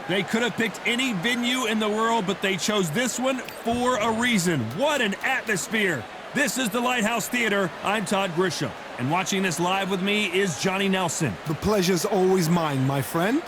They could have picked any venue in the world, but they chose this one for a reason. What an atmosphere. This is the Lighthouse Theater. I'm Todd Grisham, and watching this live with me is Johnny Nelson. The pleasure's always mine, my friend.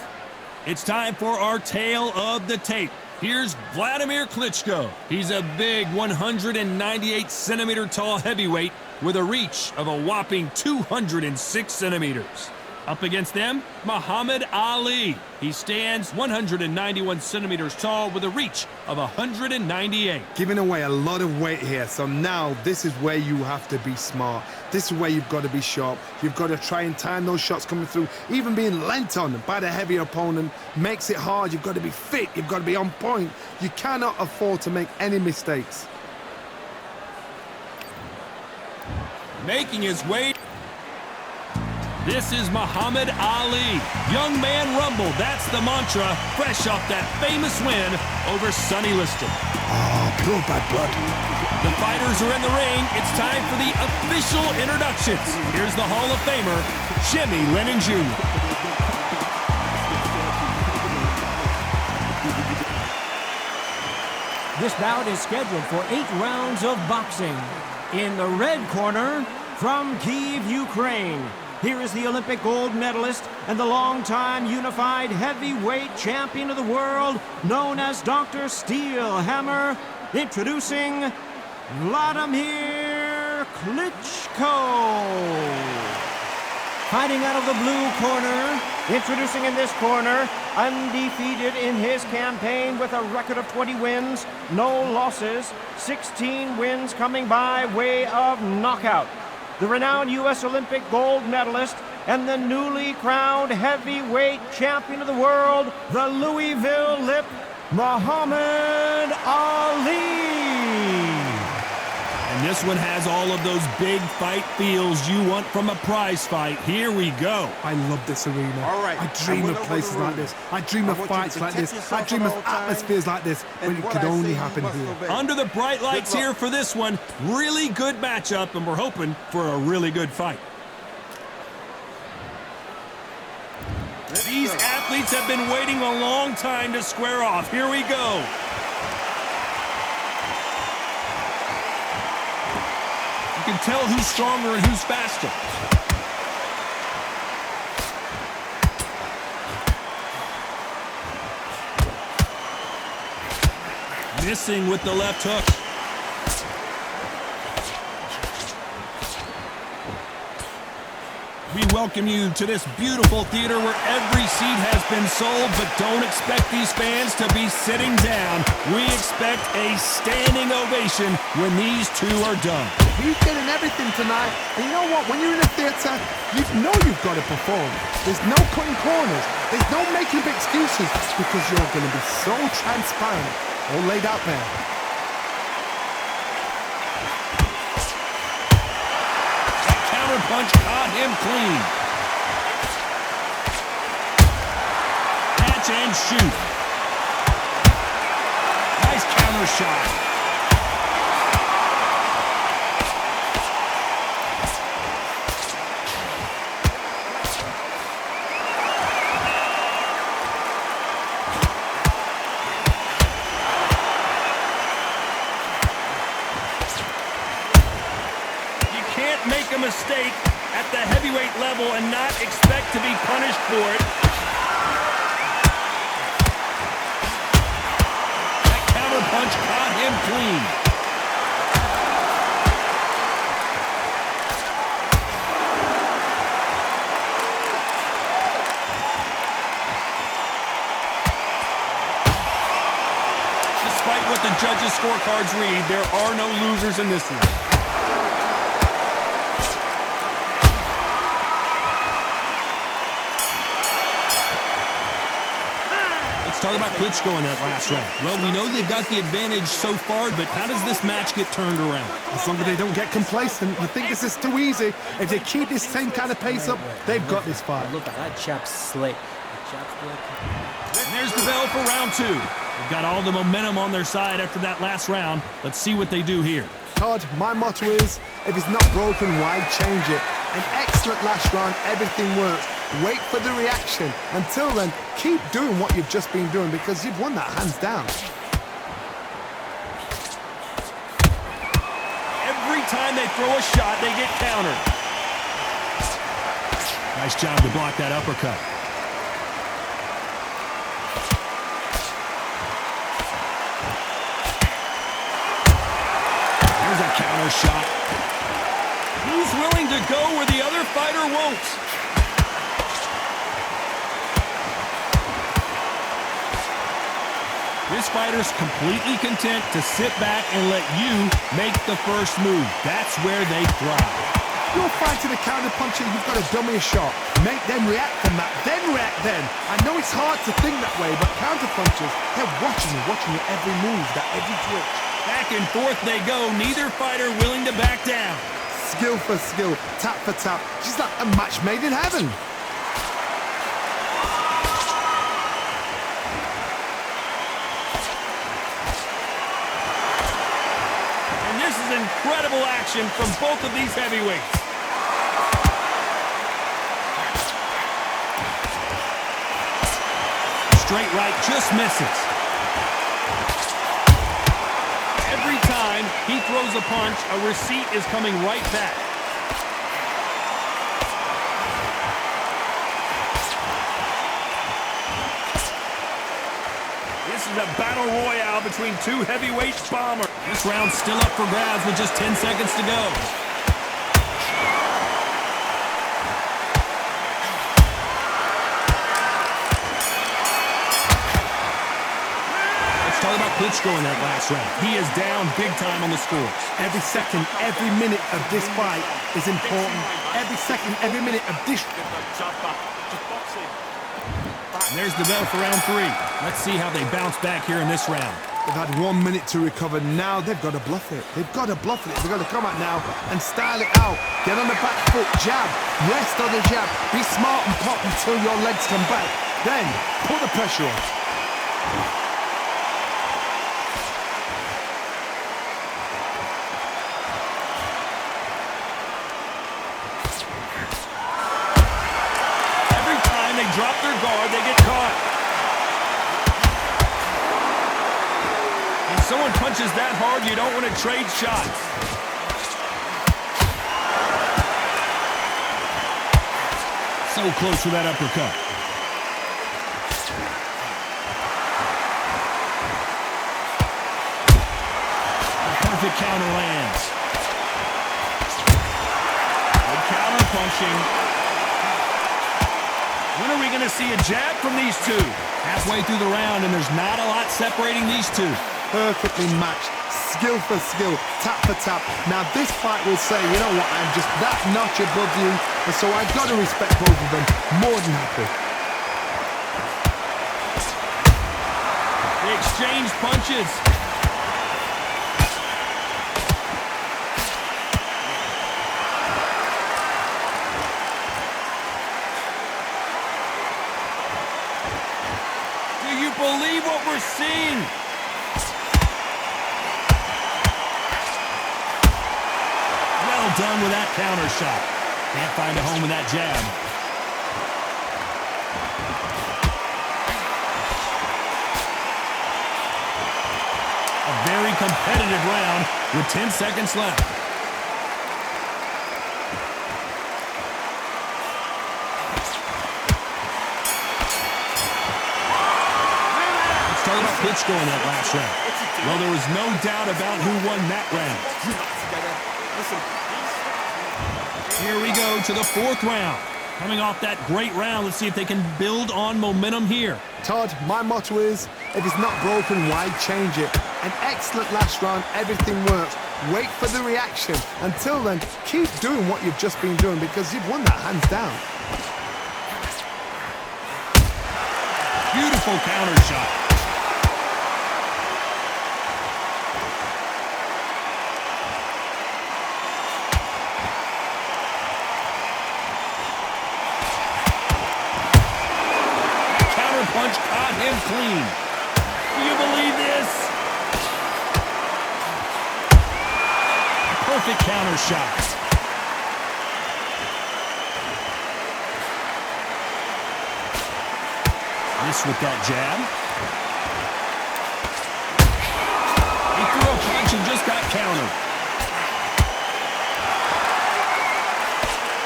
It's time for our tale of the tape. Here's Vladimir Klitchko. He's a big 198-centimeter tall heavyweight with a reach of a whopping 206 centimeters. Up against them, Muhammad Ali. He stands 191 centimeters tall with a reach of 198. Giving away a lot of weight here, so now this is where you have to be smart. This is where you've got to be sharp. You've got to try and time those shots coming through. Even being lent on by the heavier opponent makes it hard. You've got to be fit. You've got to be on point. You cannot afford to make any mistakes. Making his way. This is Muhammad Ali. Young man rumble, that's the mantra, fresh off that famous win over Sonny Liston. Oh, pure bad blood. The fighters are in the ring. It's time for the official introductions. Here's the Hall of Famer, Jimmy Lennon Jr. This bout is scheduled for 8 rounds of boxing. In the red corner, from Kyiv, Ukraine, here is the Olympic gold medalist and the longtime unified heavyweight champion of the world, known as Dr. Steel Hammer, introducing Vladimir Klitchko. Fighting out of the blue corner, introducing in this corner, undefeated in his campaign with a record of 20 wins, no losses, 16 wins coming by way of knockout. The renowned U.S. Olympic gold medalist and the newly crowned heavyweight champion of the world, the Louisville Lip, Muhammad Ali. And this one has all of those big fight feels you want from a prize fight. Here we go. I love this arena. All right. I dream of places like this. I dream of fights like this. I dream of atmospheres like this, but it could only happen here. Under the bright lights here for this one. Really good matchup, and we're hoping for a really good fight. These athletes have been waiting a long time to square off. Here we go. You can tell who's stronger and who's faster. Missing with the left hook. We welcome you to this beautiful theater where every seat has been sold, but don't expect these fans to be sitting down. We expect a standing ovation when these two are done. He's getting everything tonight. And you know what? When you're in a theater, you know you've got to perform. There's no cutting corners. There's no making excuses because you're going to be so transparent. All laid out there. Punch caught him clean. Catch and shoot. Nice counter shot. You can't make a mistake at the heavyweight level and not expect to be punished for it. That counter punch caught him clean. Despite what the judges' scorecards read, there are no losers in this one. Let's talk about Klitchko in that last round. Well, we know they've got the advantage so far, but how does this match get turned around? As long as they don't get complacent, you think this is too easy. If they keep this same kind of pace up, they've got this fight. Look at that chap's slick. And there's the bell for round two. They've got all the momentum on their side after that last round. Let's see what they do here. Todd, my motto is, if it's not broken, why change it? An excellent last round, everything works. wait for the reaction. Until then, keep doing what you've just been doing because you've won that hands down. Every time they throw a shot, they get countered. Nice job to block that uppercut. Here's a counter shot. He's willing to go where the other fighter won't. This fighter's completely content to sit back and let you make the first move. That's where they thrive. You're fighting a counter puncher, you've got to dummy a shot. Make them react from that, then react then. I know it's hard to think that way, but counter punchers, they're watching you every move, that every twitch. Back and forth they go, neither fighter willing to back down. Skill for skill, tap for tap. She's like a match made in heaven. And this is incredible action from both of these heavyweights. Straight right just misses. Every time he throws a punch, a receipt is coming right back. This is a battle royale between two heavyweight bombers. This round's still up for grabs with just 10 seconds to go. Let's talk about Klitchko in that last round. He is down big time on the scores. Every second, every minute of this fight is important. Every second, every minute of this... And there's the bell for round 3. Let's see how they bounce back here in this round. They've had 1 minute to recover. Now they've got to bluff it. They've got to bluff it. They've got to come out now and style it out. Get on the back foot, jab, rest on the jab. Be smart and pop until your legs come back. Then put the pressure on. Drop their guard, they get caught. And someone punches that hard, you don't want to trade shots. So close with that uppercut. A perfect counter lands. Good counter punching. When are we going to see a jab from these two? Halfway through the round, and there's not a lot separating these two. Perfectly matched, skill for skill, tap for tap. Now this fight will say, you know what, I'm just that notch above you, and so I've got to respect both of them. More than happy. They exchange punches. Believe what we're seeing. Well done with that counter shot. Can't find a home with that jab. A very competitive round with 10 seconds left. Klitchko in that last round. Well, there was no doubt about who won that round. Here we go to the 4th round. Coming off that great round, let's see if they can build on momentum here. Todd, my motto is, if it's not broken, why change it? An excellent last round, everything works. Wait for the reaction. Until then, keep doing what you've just been doing because you've won that hands down. Beautiful counter shot. Punch caught him clean. Do you believe this? Perfect counter shot. This with that jab. He threw a punch and just got countered.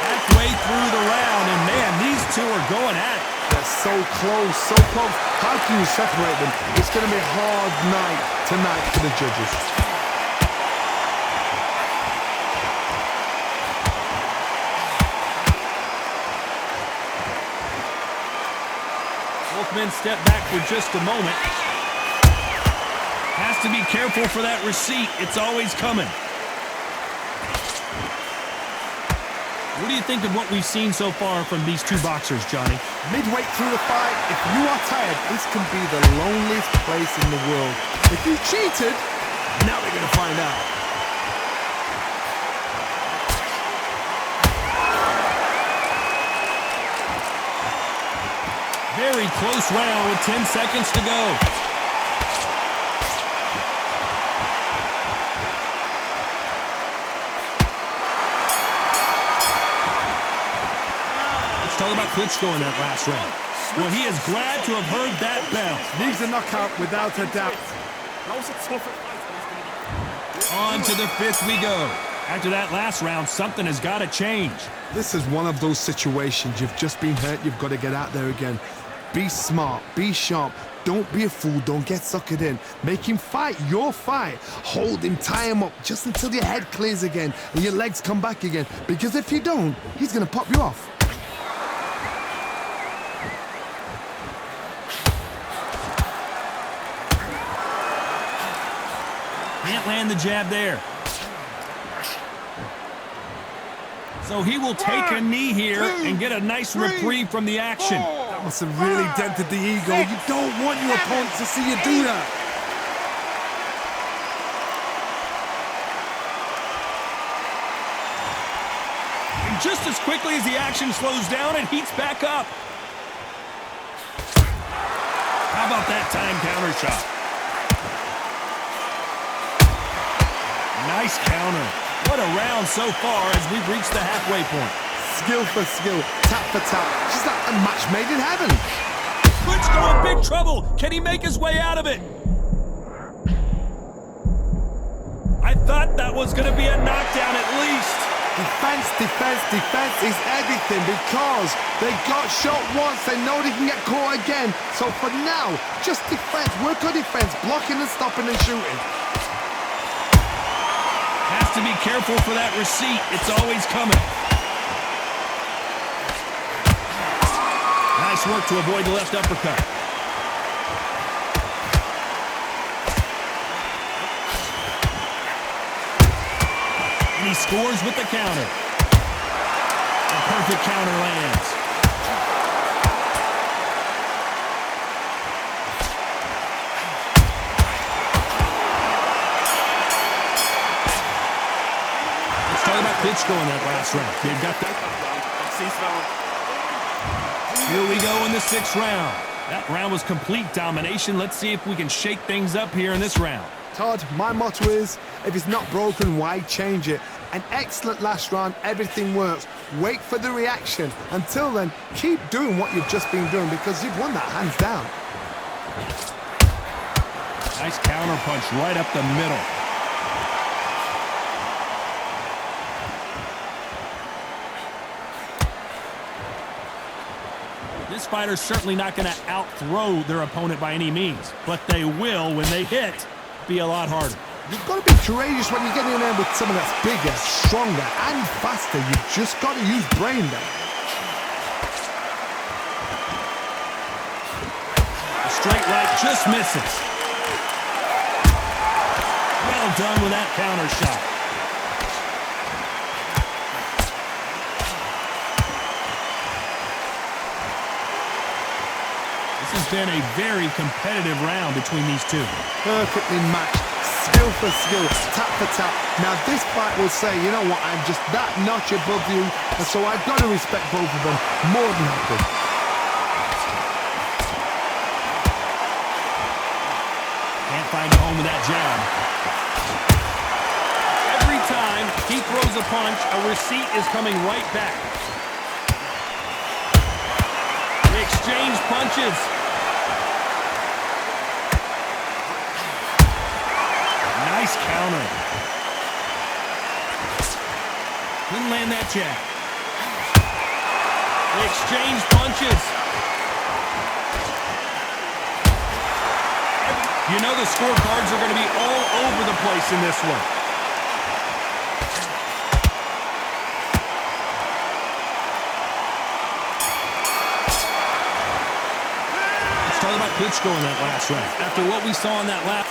Halfway through the round, and man, these two are going at it. They're so close, so close. How can you separate them? It's going to be a hard night tonight for the judges. Both men step back for just a moment. Has to be careful for that receipt. It's always coming. What do you think of what we've seen so far from these two boxers, Johnny? Midway through the fight, if you are tired, this can be the loneliest place in the world. If you cheated, now we're going to find out. Very close round with 10 seconds to go. Talk about Klitchko in that last round. Well, he is glad to have heard that bell. Needs a knockout without a doubt. On to the fifth we go. After that last round, something has got to change. This is one of those situations. You've just been hurt. You've got to get out there again. Be smart. Be sharp. Don't be a fool. Don't get suckered in. Make him fight your fight. Hold him, tie him up just until your head clears again and your legs come back again. Because if you don't, he's going to pop you off. Can't land the jab there. So he will take a knee here and get a nice reprieve from the action. That must have really dented the ego. You don't want your opponent to see you do that. And just as quickly as the action slows down, it heats back up. How about that time counter shot? Nice counter. What a round so far as we've reached the halfway point. Skill for skill, tap for tap. Just like a match made in heaven. Klitchko in big trouble. Can he make his way out of it? I thought that was going to be a knockdown at least. Defense, defense, defense is everything because they got shot once. They know they can get caught again. So for now, just defense. Work on defense, blocking and stopping and shooting. Has to be careful for that receipt. It's always coming. Nice work to avoid the left uppercut. And he scores with the counter. A perfect counter lands. Klitchko in that last round. They've got that. Here we go in the sixth round. That round was complete domination. Let's see if we can shake things up here in this round. Todd, my motto is, if it's not broken, why change it? An excellent last round, everything works. Wait for the reaction. Until then, keep doing what you've just been doing because you've won that hands down. Nice counter punch right up the middle. This fighter's certainly not going to out-throw their opponent by any means, but they will, when they hit, be a lot harder. You've got to be courageous when you get in there with someone that's bigger, stronger, and faster. You've just got to use brain there. A straight right just misses. Well done with that counter shot. This has been a very competitive round between these two. Perfectly matched, skill for skill, tap for tap. Now this fight will say, you know what, I'm just that notch above you, and so I've got to respect both of them more than happy. Can't find a home with that jab. Every time he throws a punch, a receipt is coming right back. They exchange punches. Nice counter. Couldn't land that jab. They exchange punches. You know the scorecards are going to be all over the place in this one. Let's talk about Klitchko in that last round. After what we saw in that last...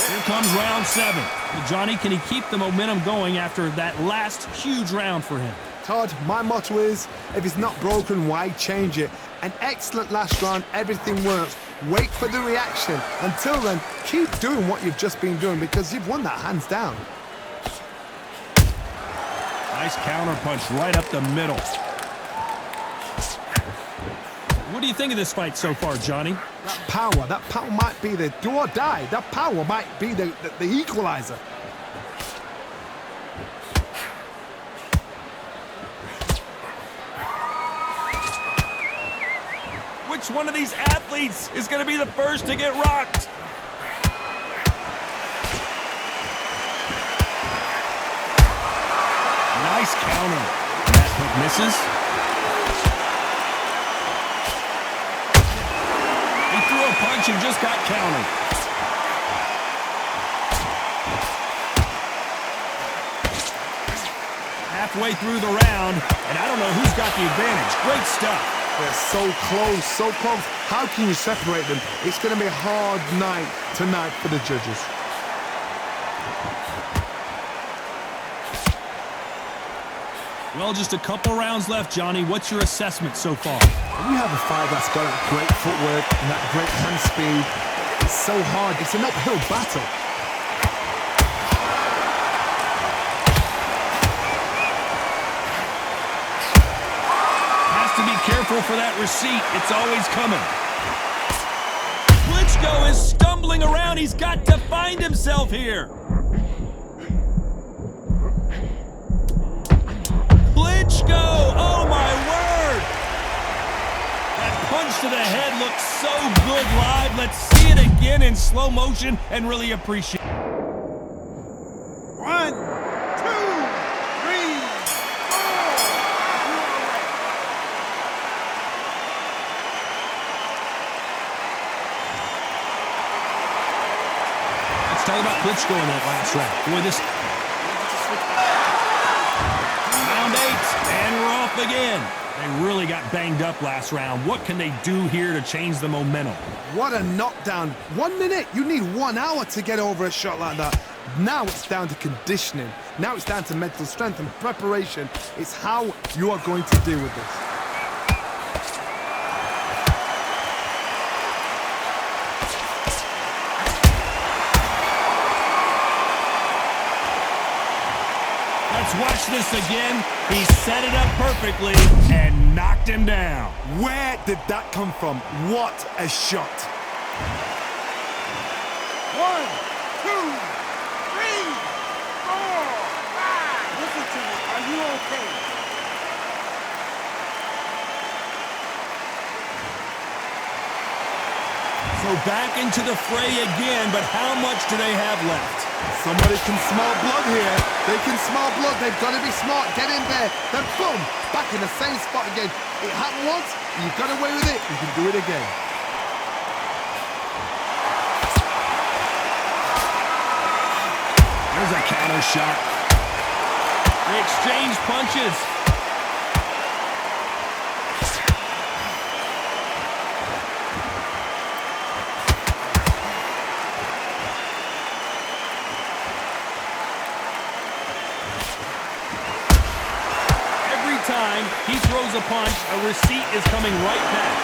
Here comes round 7. Johnny, can he keep the momentum going after that last huge round for him? Todd, my motto is, if it's not broken, why change it? An excellent last round, everything works. Wait for the reaction. Until then, keep doing what you've just been doing because you've won that hands down. Nice counter punch right up the middle. What do you think of this fight so far, Johnny? That power might be the do or die. That power might be the equalizer. Which one of these athletes is going to be the first to get rocked? Nice counter. That hook misses. He threw a punch and just got countered. Halfway through the round, and I don't know who's got the advantage. Great stuff. They're so close, so close. How can you separate them? It's going to be a hard night tonight for the judges. Well, just a couple rounds left, Johnny. What's your assessment so far? We have a fight that's got great footwork and that great hand speed. It's so hard. It's an uphill battle. To be careful for that receipt. It's always coming. Klitchko is stumbling around. He's got to find himself here. Klitchko! Oh, my word! That punch to the head looks so good live. Let's see it again in slow motion and really appreciate it. 1, 2, 3, 4. Talk about Klitchko in that last round. Boy, this... Round 8, and we're off again. They really got banged up last round. What can they do here to change the momentum? What a knockdown. 1 minute. You need 1 hour to get over a shot like that. Now it's down to conditioning. Now it's down to mental strength and preparation. It's how you are going to deal with this. Let's watch this again. He set it up perfectly and knocked him down. Where did that come from? What a shot. 1, 2, 3, 4, 5. Listen to me. Are you okay? So back into the fray again, but how much do they have left? Somebody can smell blood here. They can smell blood. They've got to be smart. Get in there. Then boom, back in the same spot again. It happened once. You got away with it. You can do it again. There's a counter shot. They exchange punches. Time he throws a punch, a receipt is coming right back.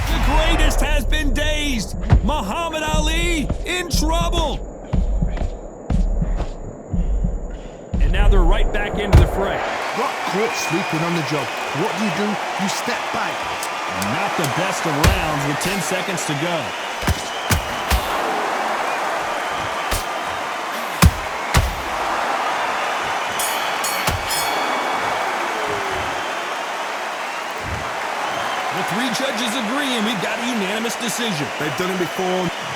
The greatest has been dazed. Muhammad Ali in trouble. And now they're right back into the fray. Got caught sleeping on the job. What do? You step back. Not the best of rounds with 10 seconds to go. All three judges agree, and we've got a unanimous decision. They've done it before.